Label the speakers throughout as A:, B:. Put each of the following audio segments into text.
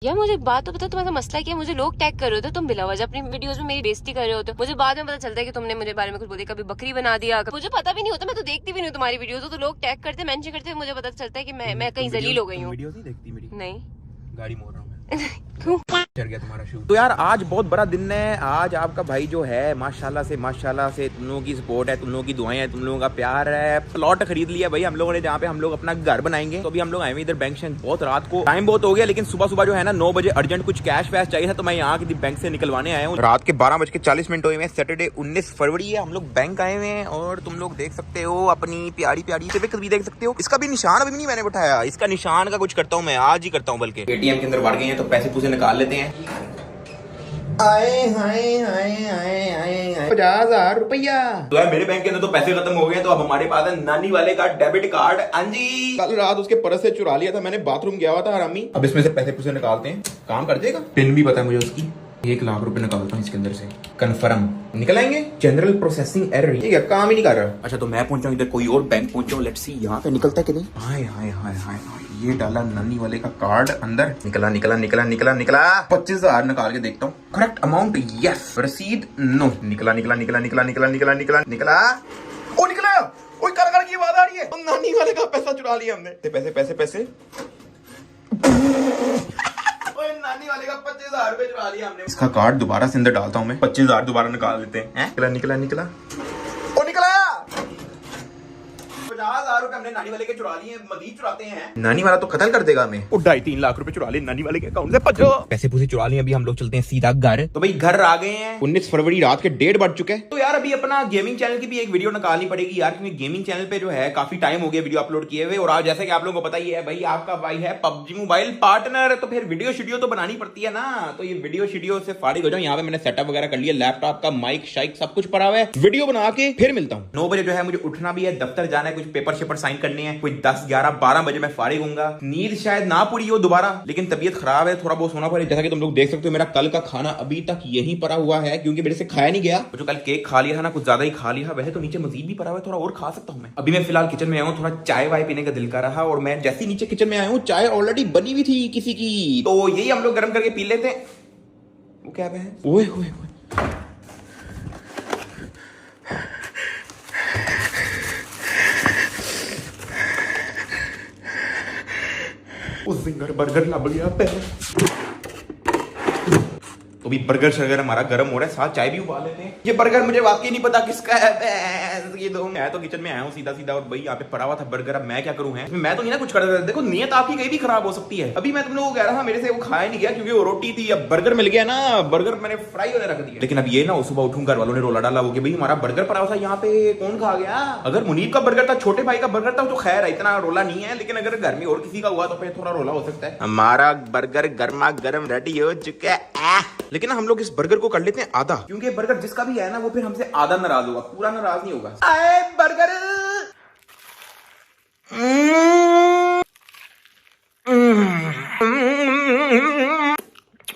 A: यार मुझे एक बात तो पता, तुम्हारा मसला क्या है? मुझे लोग टैग कर रहे होते, तुम बिला वजह अपनी वीडियोस में मेरी बेइज्जती कर रहे होते। मुझे बाद में पता चलता है कि तुमने मुझे बारे में कुछ बोल दिया, कभी बकरी बना दिया, मुझे पता भी नहीं होता, मैं तो देखती भी नहीं हूँ तुम्हारी वीडियोस, तो लोग टैग करते, मेंशन करते, मुझे पता चलता है कि मैं कहीं जलील हो गई हूँ।
B: वीडियोस नहीं देखती मेरी?
A: नहीं।
B: गाड़ी मोड़ रहा हूँ मैं।
A: क्यों?
B: चल गया तुम्हारा शूट। तो यार आज बहुत बड़ा दिन है। आज आपका भाई जो है माशाल्लाह से तुम लोगों की सपोर्ट है, तुम लोगों की दुआएं हैं, तुम लोगों का प्यार है। प्लॉट खरीद लिया भाई हम लोगों ने, जहाँ पे हम लोग अपना घर बनाएंगे। तो अभी हम लोग आए हुए इधर बैंक से, बहुत रात को टाइम बहुत हो गया, लेकिन सुबह सुबह जो है ना 9 बजे अर्जेंट कुछ कैश वैश चाहिए था, तो मैं यहाँ की बैंक से निकलवाने आया हूँ। रात के 12:40 हुए हैं। सैटरडे 19 फरवरी है, हम लोग बैंक आए हुए हैं और तुम लोग देख सकते हो अपनी प्यारी प्यारी सिविक भी देख सकते हो। इसका भी निशान अभी नहीं मैंने उठाया, इसका निशान का कुछ करता हूँ मैं, आज ही करता हूँ। बल्कि एटीएम के अंदर बढ़ गए हैं तो पैसे पूसे निकाल लेते हैं। आए हाय हाय हाय हाय 50,000 रुपया। तो यार मेरे बैंक के अंदर तो पैसे खत्म हो गए, तो अब हमारे पास है नानी वाले का डेबिट कार्ड। हाँ जी, कल रात उसके पर्स से चुरा लिया था मैंने, बाथरूम गया हुआ था हरामी। अब इसमें से पैसे पूसे निकालते हैं, काम कर देगा। पिन भी पता है मुझे उसकी। 1 लाख रुपए निकालता हूँ इसके अंदर से, कंफर्म निकल आएंगे। जनरल प्रोसेसिंग एरर, ठीक है, काम ही नहीं कर रहा। अच्छा तो मैं पहुंचा इधर, कोई और बैंक पहुंचा, लेट्स सी यहाँ पे निकलता है कि नहीं। हाय हाय हाय हाय, ये डाला नानी वाले का कार्ड अंदर, निकला निकला निकला निकला निकला। 25,000 निकाल के देखता हूँ, करेक्ट अमाउंट, यस। रसीद नो, निकला निकला निकला निकला निकला निकला निकला निकला। ओ निकला, ओए कर की आवाज आ रही है। तो नानी वाले का पैसा चुरा लिया हमने। पैसे पैसे पैसे नानी वाले का 25,000 रुपए चुरा लिया हमने। इसका कार्ड दोबारा से अंदर डालता हूँ मैं, 25,000 दोबारा निकाल लेते हैं। निकला निकला निकला, ओ निकला। 50,000 रुपए हमने नानी वाले के चुरा लिए, मजीद चुराते हैं। नानी वाला तो कत्ल कर देगा हमें। 2.5-3 लाख रुपए चुरा लिए नानी वाले के अकाउंट से। पचो पैसे पूसे चुरा लिए, अभी हम लोग चलते हैं सीधा घर। तो भाई घर आ गए हैं। 19 फरवरी रात के 1:30 बज चुके हैं। तो यार अभी अपना गेमिंग चैनल की भी एक वीडियो निकालनी पड़ेगी यार, क्योंकि गेमिंग चैनल पे जो है काफी टाइम हो गया वीडियो अपलोड किए हुए। और आज जैसे कि आप लोगों को पता ही है भाई, आपका भाई है PUBG मोबाइल पार्टनर, तो फिर वीडियो शीडियो तो बनानी पड़ती है ना। तो ये वीडियो शीडियो से फारिग हो जाओ। यहाँ पे मैंने सेटअप वगैरह कर लिया, लैपटॉप का माइक शाइक सब कुछ पड़ा हुआ है। वीडियो बना के फिर मिलता हूँ। 9 बजे जो है मुझे उठना भी है, दफ्तर जाना है, कुछ पेपर शेपर साइन करने हैं। कोई 10, 11, 12 बजे मैं फारिग होऊंगा। नींद शायद ना पूरी हो दोबारा, लेकिन तबीयत खराब है, थोड़ा बहुत सोना पड़े। जैसा कि तुम लोग देख सकते हो, मेरा कल का खाना अभी तक यहीं पड़ा हुआ है, क्योंकि मेरे से खाया नहीं गया। जो कल केक खा लिया था ना, कुछ ज्यादा ही खा लिया। वैसे तो नीचे मजीद भी पड़ा हुआ है, थोड़ा और खा सकता हूँ मैं। अभी मैं फिलहाल किचन में आया हूँ, थोड़ा चाय वाय पीने का दिल कर रहा, और मैं जैसे ही नीचे किचन में आया हूँ, चाय ऑलरेडी बनी हुई थी किसी की, तो यही हम लोग गर्म करके पी लेते हैं। वो क्या है? ओए ओए उस जिंगर बर्गर लग गया पे। तो भी बर्गर शर्गर हमारा गर्म हो रहा है, साथ चाय भी उबाल लेते हैं। ये बर्गर मुझे वाकई नहीं पता किसका है। ये दो मैं तो किचन में आया हूँ सीधा सीधा, और भाई यहाँ पे पड़ा हुआ था बर्गर। अब मैं क्या करूँ है, मैं तो नहीं ना कुछ कर रहा था। देखो नियत आपकी कहीं भी खराब हो सकती है। अभी मैं तुम लोगों को कह रहा था, मेरे से वो खाया नहीं गया क्योंकि वो रोटी थी। अब बर्गर मिल गया ना, बर्गर मैंने फ्राई होने रख दिया। लेकिन अब ये ना, सुबह उठूं घर वालों ने रोला डाला वो कि भाई हमारा बर्गर पड़ा हुआ था यहाँ पे, कौन खा गया। अगर मुनीब का बर्गर था, छोटे भाई का बर्गर था, तो खैर इतना रोला नहीं है, लेकिन अगर घर में और किसी का हुआ तो फिर थोड़ा रोला हो सकता है। हमारा बर्गर गर्मा गर्म रेडी हो चुका है, लेकिन हम लोग इस बर्गर को कर लेते हैं आधा, क्योंकि बर्गर जिसका भी है ना, वो फिर हमसे आधा नाराज होगा, पूरा नाराज नहीं होगा। आए बर्गर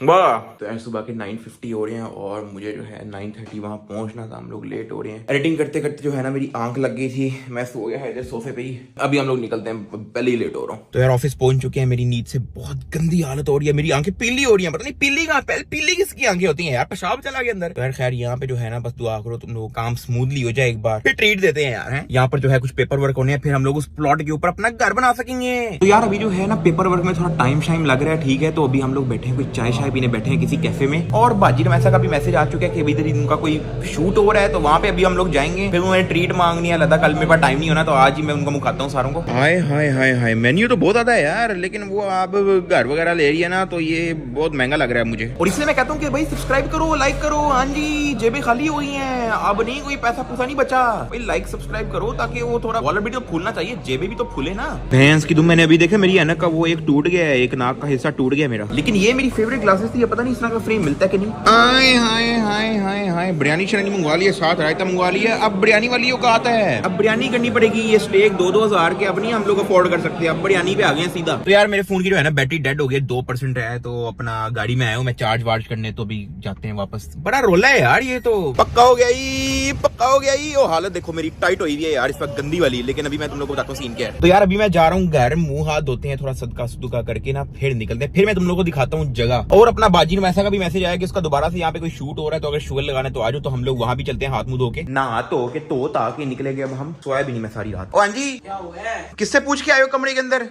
B: वाह। तो सुबह के 9:50 हो रहे हैं और मुझे जो है 9:30 वहां पहुंचना था। हम लोग लेट हो रहे हैं। एडिटिंग करते करते जो है ना मेरी आंख लग गई थी, मैं सो गया है इधर सोफे पे ही। अभी हम लोग निकलते हैं, पहले ही लेट हो रहा हूँ। तो यार ऑफिस पहुंच चुके हैं। मेरी नींद से बहुत गंदी हालत हो रही है, मेरी आंखें पीली हो रही है। पता नहीं पीली कहाँ, पीली किसकी आंखें होती है यार, पेशाब चला गया अंदर। तो यार खैर यहाँ पे जो है ना, बस दुआ करो तुम लोग काम स्मूथली हो जाए एक बार, फिर ट्रीट देते हैं यार। यहाँ पर जो है कुछ पेपर वर्क होने हैं, फिर हम लोग उस प्लॉट के ऊपर अपना घर बना सकेंगे। तो यार अभी जो है ना पेपर वर्क में थोड़ा टाइम शाइम लग रहा है, ठीक है। तो अभी हम लोग बैठे हैं, कुछ चाय शाय पीने बैठे हैं किसी कैफे में। और बाजी रमैसा का भी मैसेज आ चुका है कि इधर उनका कोई शूट हो रहा है, तो वहां पे अभी हम लोग जाएंगे। फिर मुझे ट्रीट मांगनी है, लगा कल मेरे पास टाइम नहीं होना, तो आज ही मैं उनका मुखाता हूँ सारों को। हाय हाय हाय हाय, मेन्यू तो बहुत ज्यादा है यार, लेकिन वो आप घर वगैरह ले रही है ना, तो ये बहुत महंगा लग रहा है मुझे। और इसलिए मैं कहता हूँ कि भाई सब्सक्राइब करो, लाइक करो। हाँ जी, जेबें खाली हुई हैं, अब नहीं कोई पैसा पूसा नहीं बचा। भाई लाइक सब्सक्राइब करो, ताकि वो थोड़ा वॉलेट भी तो फूलना चाहिए, जेबें भी तो फूले ना। भैंस की तुम, मैंने अभी देखा मेरी ऐनक का वो एक टूट गया है, एक नाक का हिस्सा टूट गया मेरा। लेकिन ये मेरी फेवरेट ग्लासेस ग्लासेस थी, ये पता नहीं इस तरह का फ्रेम मिलता है कि नहीं। हाय हाय हाय हाय हाय, बिरयानी शरानी मंगवा लिया, साथ रायता मंगवा लिया। अब बिरयानी वाली का आता है, अब बिरयानी करनी पड़ेगी। ये स्टेक 2-2 हजार के अब नहीं हम लोग अफोर्ड कर सकते, अब बिरयानी पे आ गए सीधा। तो यार मेरे फोन की जो है ना बैटरी डेड हो गई, 2% है, तो अपना गाड़ी में आया हूँ मैं चार्ज वार्ज करने, तो भी जाते हैं वापस। बड़ा रोला है यार ये तो। पक्का हो गया ही, पक्का हो गया ही। ओ हालत देखो मेरी टाइट हुई है यार इस वक्त, गंदी वाली। लेकिन अभी मैं तुम लोग को बताता हूँ सीन क्या है। तो यार अभी मैं जा रहा हूँ घर, मुंह हाथ धोते हैं, थोड़ा सदका सुदका करके ना, फिर निकलते हैं। फिर मैं तुम लोग को दिखाता हूँ जगह। और अपना बाजी वैसा का भी मैसेज आया कि उसका दोबारा से यहाँ पे कोई शूट हो रहा है, तो अगर शुगर लगाना है तो आज तो हम लोग वहां भी चलते हैं, हाथ मुंह धो के, नहा धो के तो ताकि निकलेंगे। अब हम सोया भी नहीं मैं सारी रात। ओ अंजी क्या हुआ है? किससे पूछ के आए हो कमरे के अंदर?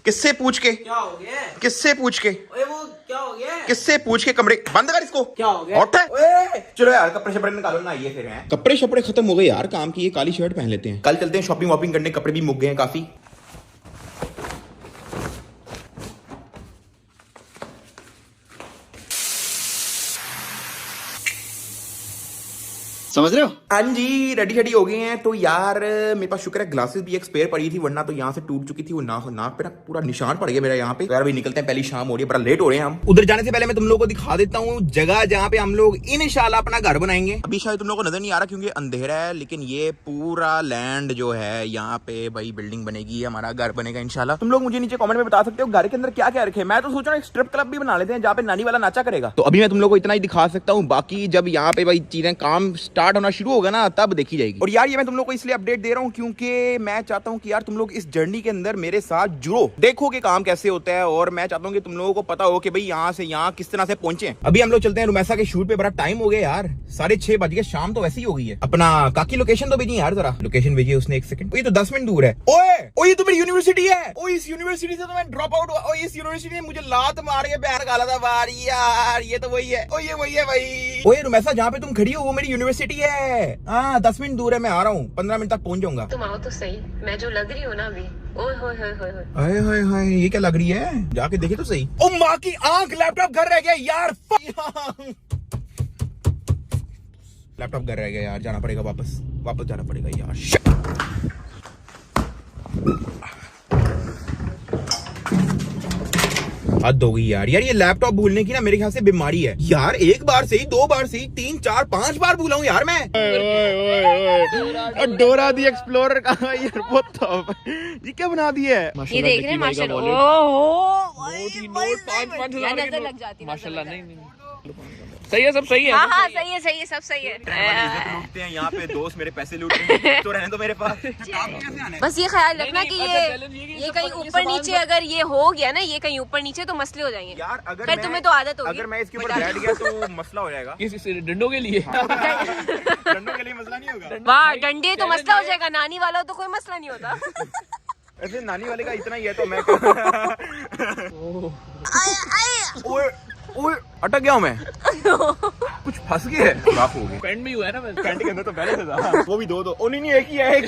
B: किससे पूछ के? क्या हो गया? किससे पूछ के? ओए वो क्या हो गया? किससे पूछ के? कमरे बंद कर इसको। क्या हो गया? चलो यार कपड़े शपड़े निकालो ना, ये फिर हैं। कपड़े शपड़े खत्म हो गए यार काम की, ये काली शर्ट पहन लेते हैं, कल चलते हैं शॉपिंग वॉपिंग करने। कपड़े भी मुक गए हैं काफी।
C: समझ रहे हो?
B: हाँ जी, रेडी शेडी हो गए हैं। तो यार मेरे पास शुक्र है ग्लासेस भी एक स्पेयर पड़ी थी, वरना तो यहाँ से टूट चुकी थी वो। नाक पे ना पूरा निशान पड़ गया मेरा यहाँ पे। तो यार भाई निकलते हैं, पहली शाम हो रही है, बड़ा लेट हो रहे हैं हम। उधर जाने से पहले मैं तुम लोगों को दिखा देता हूँ जगह जहाँ पे हम लोग इंशाल्लाह अपना घर बनाएंगे। अभी शायद तुम लोगों को नजर नहीं आ रहा क्योंकि अंधेरा है, लेकिन ये पूरा लैंड जो है यहाँ पे भाई बिल्डिंग बनेगी, हमारा घर बनेगा इंशाल्लाह। तुम लोग मुझे नीचे कमेंट में बता सकते हो घर के अंदर क्या क्या रखे। मैं तो सोच रहा हूँ स्ट्रिप क्लब भी बना लेते हैं जहाँ पे नानी वाला नाचा करेगा। तो अभी मैं तुम लोग को इतना ही दिखा सकता हूँ, बाकी जब यहाँ पे भाई चीजें काम स्टार्ट होना शुरू होगा ना तब देखी जाएगी। और यार ये मैं तुम लोग को इसलिए अपडेट दे रहा हूँ क्योंकि मैं चाहता हूँ कि यार तुम लोग इस जर्नी के अंदर मेरे साथ जुड़ो, देखो कि काम कैसे होता है। और मैं चाहता हूँ कि तुम लोगों को पता हो कि भाई यहाँ से यहाँ किस तरह से पहुंचे। अभी हम लोग चलते हैं रुमैसा के शूट पे, बड़ा टाइम हो गया यार, 6:30 बज गए, शाम तो वैसे ही हो गई है। अपना काकी लोकेशन तो भेजी यार, जरा लोकेशन भेजिए उसने। 1 सेकंड, ये तो 10 मिनट दूर है। ओए ये तो मेरी यूनिवर्सिटी है। ओ इस यूनिवर्सिटी से तो मैं ड्रॉप आउट हुआ। इस यूनिवर्सिटी ने मुझे लात मार के पैर गाला था बाहर यार। ये तो वही है। ओ ये वही है भाई। ओए रुमैसा जहाँ पे तुम खड़ी हो वो मेरी यूनिवर्सिटी है। हाँ 10 मिनट दूर है, मैं आ रहा हूँ, 15 मिनट तक पहुंच जाऊंगा।
A: तुम आओ तो सही, मैं जो लग रही हूँ ना अभी। ओए होए होए होए होए।
B: हाय हाय हाय, ये क्या लग रही है? जाके देखे तो सही। ओ माँ की आंख, लैपटॉप घर रह गया यार। लैपटॉप घर रह गया यार, जाना पड़ेगा वापस जाना पड़ेगा यार। हद हो गई यार। यार ये लैपटॉप भूलने की ना मेरे ख्याल से बीमारी है यार। 1 बार से ही, 2 बार से ही, 3, 4, 5 बार भूला हूँ यार मैं। डोरा दी एक्सप्लोरर कहाँ यार? ये क्या बना दिया है?
A: ये देख रहे हैं माशाल्लाह। नजर लग जाती है माशाल्लाह। नहीं
C: सही है, सब सही है।
A: हाँ सही है, सही है, सब सही है।
B: लूटते हैं यहाँ पे दोस्त, मेरे पैसे लूटते हैं तो रहने दो मेरे पास।
A: बस ये ख्याल रखना कि ये कहीं ऊपर नीचे अगर ये हो गया ना, ये कहीं ऊपर नीचे तो मसले हो जाएंगे
B: यार। अगर
A: फिर तुम्हें तो आदत होगी।
B: अगर मैं इसके ऊपर बैठ गया तो मसला हो जाएगा।
C: किस डंडों के लिए?
B: डंडों के लिए मसला नहीं होगा।
A: वाह, डंडे तो मसला हो जाएगा, नानी वाला तो कोई मसला नहीं होता।
B: ऐसे नानी वाले का इतना ही है तो मैं ओए अटक गया हूँ मैं। कुछ फंस गया है। हो गई
C: पैंट में हुआ है ना,
B: पैंट के अंदर तो पहले से था। वो भी 2 ओ नहीं एक ही है।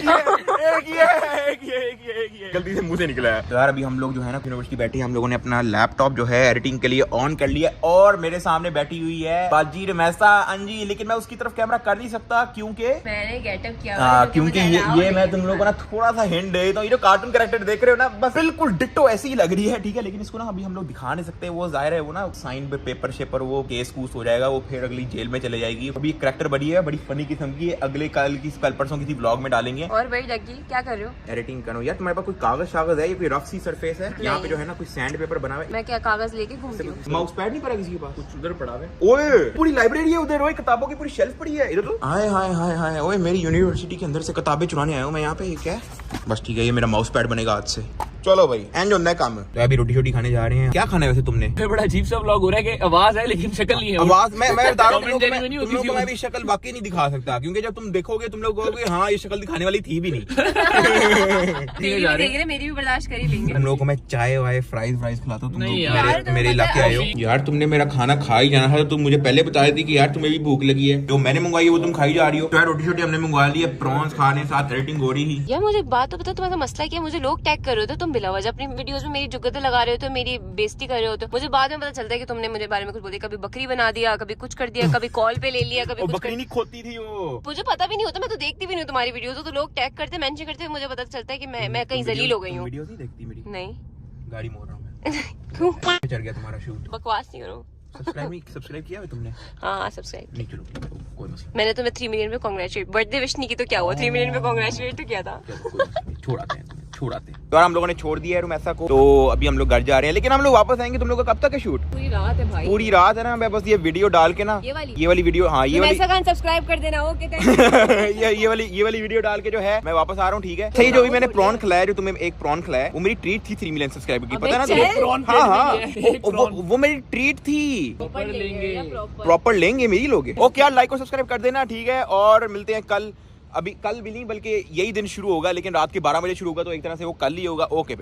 B: गलती से मुंह से निकला है। तो यार अभी हम लोग जो है ना यूनिवर्सिटी बैठे हैं, हम लोगों ने अपना लैपटॉप जो है एडिटिंग के लिए ऑन कर लिया और मेरे सामने बैठी हुई है बाजी रमैसा अंजी। लेकिन मैं उसकी तरफ कैमरा कर नहीं सकता क्योंकि
A: मैंने गेटअप किया।
B: क्योंकि ये मैं तुम लोगों को ना थोड़ा सा हिंट दे देता हूँ। ये जो कार्टून कैरेक्टर देख रहे हो ना, बस बिल्कुल डिट्टो ऐसी ही लग रही है, ठीक है। लेकिन इसको ना अभी हम लोग दिखा नहीं सकते, वो जाहिर है वो ना साइन पे पेपर शेपर वो केस कूस हो जाएगा, वो फिर अगली जेल में चले जाएगी। अभी कैरेक्टर बनी है, बड़ी फनी किस्म की। अगले कल परसों किसी ब्लॉग में डालेंगे।
A: और भाई लगी क्या कर रहे हो?
B: एडिटिंग करो यार। तुम्हारे पास कोई कागज शागज है? ये कोई रफ सी सरफेस है यहाँ पे जो है ना, कोई सैंड पेपर बना हुआ है।
A: मैं क्या कागज लेके घूमती हूँ?
B: माउस पैड नहीं पड़ा किसी के पास? कुछ उधर पड़ा है। ओए पूरी लाइब्रेरी है उधर, ओए किताबों की पूरी शेल्फ पड़ी है इधर तो। हाय हाय हाय हाय, ओए मेरी यूनिवर्सिटी के अंदर से किताबें चुराने आया हूँ मैं यहाँ पे। ये क्या है? बस ठीक है, ये मेरा माउस पैड बनेगा आज से। चलो भाई एंड होना है काम। तो अभी रोटी शोटी खाने जा रहे हैं। क्या खाना है वैसे तुमने?
C: बड़ा अजीब सा व्लॉग हो रहा है कि आवाज है लेकिन शक्ल नहीं है।
B: आवाज मैं बता रहा हूँ तुम लोगों
C: नहीं
B: को मैं भी शक्ल वाकई नहीं दिखा सकता, क्योंकि जब तुम देखोगे तुम लोग कहोगे हाँ ये शक्ल दिखाने वाली थी भी नहीं।
A: मेरी भी बर्दाश्त कर ही लेंगे।
B: तुम लोगों को मैं चाय वाय फ्राइज खिलाता हूँ। तुम
C: नहीं
B: मेरे इलाके आए हो यार। तुमने मेरा खाना खा ही जाना था, तो तुम मुझे पहले बता दी कि यार तुम्हें भी भूख लगी है। जो मैंने मंगवाई है वो तुम खाई जा रही हो। तो यार रोटी शोटी हमने मंगवा ली है, प्रॉन्स खाने साथ एडिटिंग हो रही है।
A: यार मुझे बात तो पता, तुम्हारा मसला क्या है? मुझे लोग टैग कर रहे हो, तुम बिला वजह अपनी वीडियोस में मेरी जुगत लगा रहे हो, तो मेरी बेइज्जती कर रहे हो। तो मुझे बाद में पता चलता है कि तुमने मुझे बारे में कुछ बोला, कभी बकरी बना दिया, कभी कुछ कर दिया, कभी कॉल पे ले लिया, कभी
B: बकरी नहीं खोती थी वो।
A: मुझे पता भी नहीं होता, मैं तो देखती भी नहीं हूँ तुम्हारी वीडियोस। तो लोग टैग करते, मेंशन करते, मुझे पता चलता है कि मैं कहीं जलील हो गई हूँ।
B: वीडियोस नहीं देखती मेरी?
A: नहीं
B: गाड़ी मोड़ रहा हूँ मैं।
A: क्यों?
B: चल गया तुम्हारा शूट।
A: बकवास नहीं करो।
B: सब्सक्राइब किया है तुमने?
A: हाँ सब्सक्राइब।
B: नहीं चलो कोई मसला
A: मैंने तुम्हें 3 मिलियन पे कांग्रेचुलेट, बर्थडे विश नहीं की तो क्या हुआ, 3 मिलियन पे कांग्रेचुलेट तो किया था।
B: नहीं, छोड़ाते हैं छोड़ाते हैं। तो हम लोगों ने छोड़ दिया है रुमैसा को, तो अभी हम लोग घर जा रहे हैं, लेकिन हम लोग वापस आएंगे। तुम लोग का कब तक है शूट?
A: पूरी रात है भाई,
B: पूरी रात है ना। मैं बस ये वीडियो डाल के ना, ये वाली वीडियो, हाँ ये वाली
A: सब्सक्राइब कर देना। ओके
B: ये वाली वीडियो डाल के जो है मैं वापस आ रहा हूँ, ठीक है। सही, जो भी मैंने प्रॉन खिलाया, जो तुम्हें एक प्रॉन खिलाया, वो मेरी ट्रीट थी 3 मिलियन सब्सक्राइबर की, पता ना तुम्हें? हाँ, वो मेरी ट्रीट थी। प्रॉपर लेंगे मेरी लोग। ओके यार, लाइक और सब्सक्राइब कर देना, ठीक है। और मिलते हैं कल। अभी कल भी नहीं, बल्कि यही दिन शुरू होगा, लेकिन रात के 12 बजे शुरू होगा, तो एक तरह से वो कल ही होगा। ओके।